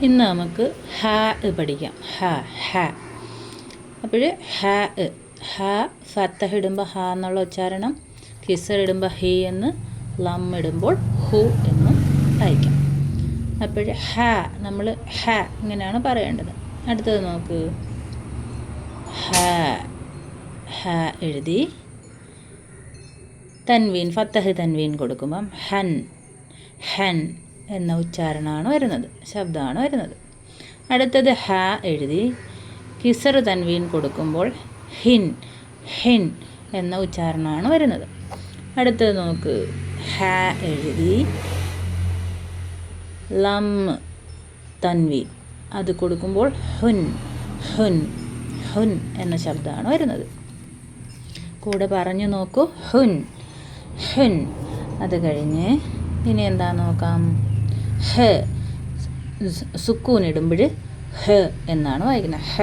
ഇന്ന് നമുക്ക് ഹ പഠിക്കാം. ഹ. അപ്പോൾ ഹ ഫത്തഹ ഇടുമ്പോൾ ഹ എന്നുള്ള ഉച്ചാരണം, കിസർ ഇടുമ്പോൾ ഹി എന്ന്, ലം ഇടുമ്പോൾ ഹു എന്നും വായിക്കാം. അപ്പോൾ നമ്മൾ ഇങ്ങനെയാണ് പറയേണ്ടത്. അടുത്തത് നോക്ക്. ഹ എഴുതി തൻവീൻ, ഫത്തഹ് തൻവീൻ കൊടുക്കുമ്പം ഹൻ എന്ന ഉച്ചാരണമാണ് വരുന്നത്, ശബ്ദമാണ് വരുന്നത്. അടുത്തത് ഹ എഴുതി കിസർ തൻവീൻ കൊടുക്കുമ്പോൾ ഹിൻ എന്ന ഉച്ചാരണമാണ് വരുന്നത്. അടുത്തത് നോക്ക്. ഹ എഴുതി ലം തൻവീൻ അത് കൊടുക്കുമ്പോൾ ഹുൻ എന്ന ശബ്ദമാണ് വരുന്നത്. കൂടെ പറഞ്ഞു നോക്കൂ. ഹുൻ. അത് കഴിഞ്ഞ് ഇനി എന്താ നോക്കാം. ഹ സുക്കൂൻ ഇടുമ്പോൾ ഹ എന്നാണ് വായിക്കുന്നത്. ഹ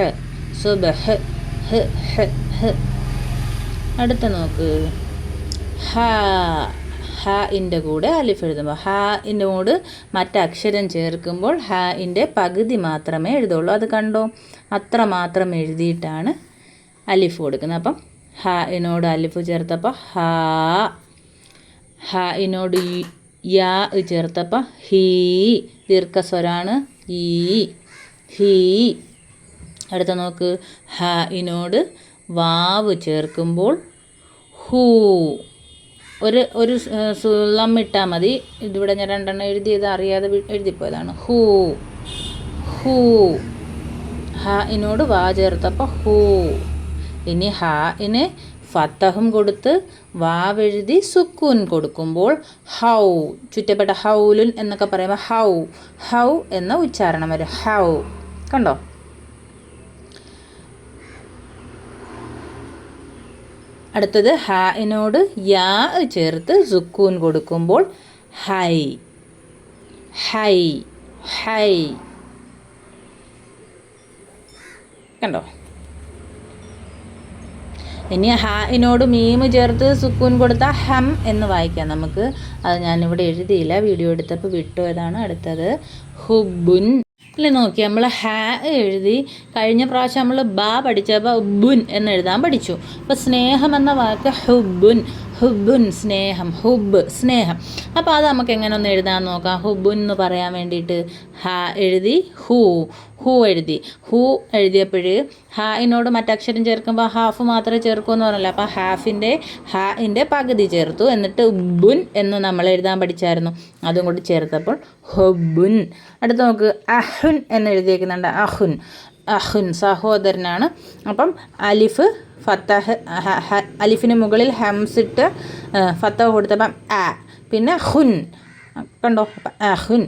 സുബ്ഹ് ഹ. അടുത്ത നോക്ക്. ഹാഇൻ്റെ കൂടെ അലിഫ് എഴുതുമ്പോൾ, ഹാഇൻ്റെ കൂടെ മറ്റക്ഷരം ചേർക്കുമ്പോൾ ഹാഇൻ്റെ പകുതി മാത്രമേ എഴുതുള്ളൂ. അത് കണ്ടോ, അത്ര മാത്രം എഴുതിയിട്ടാണ് അലിഫ് കൊടുക്കുന്നത്. അപ്പം ഹാഇനോട് അലിഫ് ചേർത്തപ്പോൾ ഹാഇനോട് യാ ചേർത്തപ്പോൾ ഹീ, ദീർഘസ്വരാണ് ഹീ. അടുത്ത നോക്ക്. ഹാഇനോട് വാവ് ചേർക്കുമ്പോൾ ഹൂ. ഒരു ലം ഇട്ടാൽ മതി. ഇതിവിടെ ഞാൻ രണ്ടെണ്ണം എഴുതിയത് അറിയാതെ എഴുതിപ്പോയതാണ്. ഹൂ. ഹാഇനോട് വാ ചേർത്തപ്പോൾ ഹൂ. ഇനി ഹാഇന് ഫത്തഹും കൊടുത്ത് വാവെഴുതി സുക്കൂൻ കൊടുക്കുമ്പോൾ ഹൗ, ചുറ്റപ്പെട്ട ഹൗലുൻ എന്നൊക്കെ പറയുമ്പോൾ ഹൗ എന്ന ഉച്ചാരണം വരും. ഹൗ. കണ്ടോ? അടുത്തത് ഹാഇനോട് യാ ചേർത്ത് സുക്കൂൻ കൊടുക്കുമ്പോൾ ഹൈ. കണ്ടോ? ഇനി ഹാഇനോട് മീമ് ചേർത്ത് സുക്കൂൻ കൊടുത്താൽ ഹം എന്ന് വായിക്കാം നമുക്ക്. അത് ഞാനിവിടെ എഴുതിയില്ല, വീഡിയോ എടുത്തപ്പോൾ വിട്ടുപോയതാണ്. അടുത്തത് ഹുബുൻ. അല്ലേ നോക്കി, നമ്മൾ എഴുതി കഴിഞ്ഞ പ്രാവശ്യം നമ്മൾ ബ പഠിച്ചപ്പോൾ ബുൻ എന്ന് എഴുതാൻ പഠിച്ചു. അപ്പോൾ സ്നേഹം എന്ന വാക്ക് ഹുബുൻ സ്നേഹം, സ്നേഹം. അപ്പോൾ അത് നമുക്ക് എങ്ങനെ ഒന്ന് എഴുതാൻ നോക്കാം. ഹുബുൻ എന്ന് പറയാൻ വേണ്ടിയിട്ട് എഴുതി ഹൂ എഴുതി. ഹൂ എഴുതിയപ്പോൾ ഹാഇനോട് മറ്റക്ഷരം ചേർക്കുമ്പോൾ ഹാഫ് മാത്രമേ ചേർക്കുമെന്ന് പറഞ്ഞല്ലോ. അപ്പോൾ ഹാഇൻ്റെ പകുതി ചേർത്തു. എന്നിട്ട് ഉബ്ബുൻ എന്ന് നമ്മൾ എഴുതാൻ പഠിച്ചായിരുന്നു, അതും കൂടി ചേർത്തപ്പോൾ ഹുബുൻ. അടുത്ത് നോക്ക്. അഹുൻ എന്ന് എഴുതിയേക്കുന്നുണ്ട്. അഹുൻ സഹോദരനാണ്. അപ്പം അലിഫ് ഫത്തഹ്, അലിഫിന് മുകളിൽ ഹംസിട്ട് ഫത്തഹ് കൊടുത്തപ്പം പിന്നെ ഹുൻ. കണ്ടോ? അഹുൻ.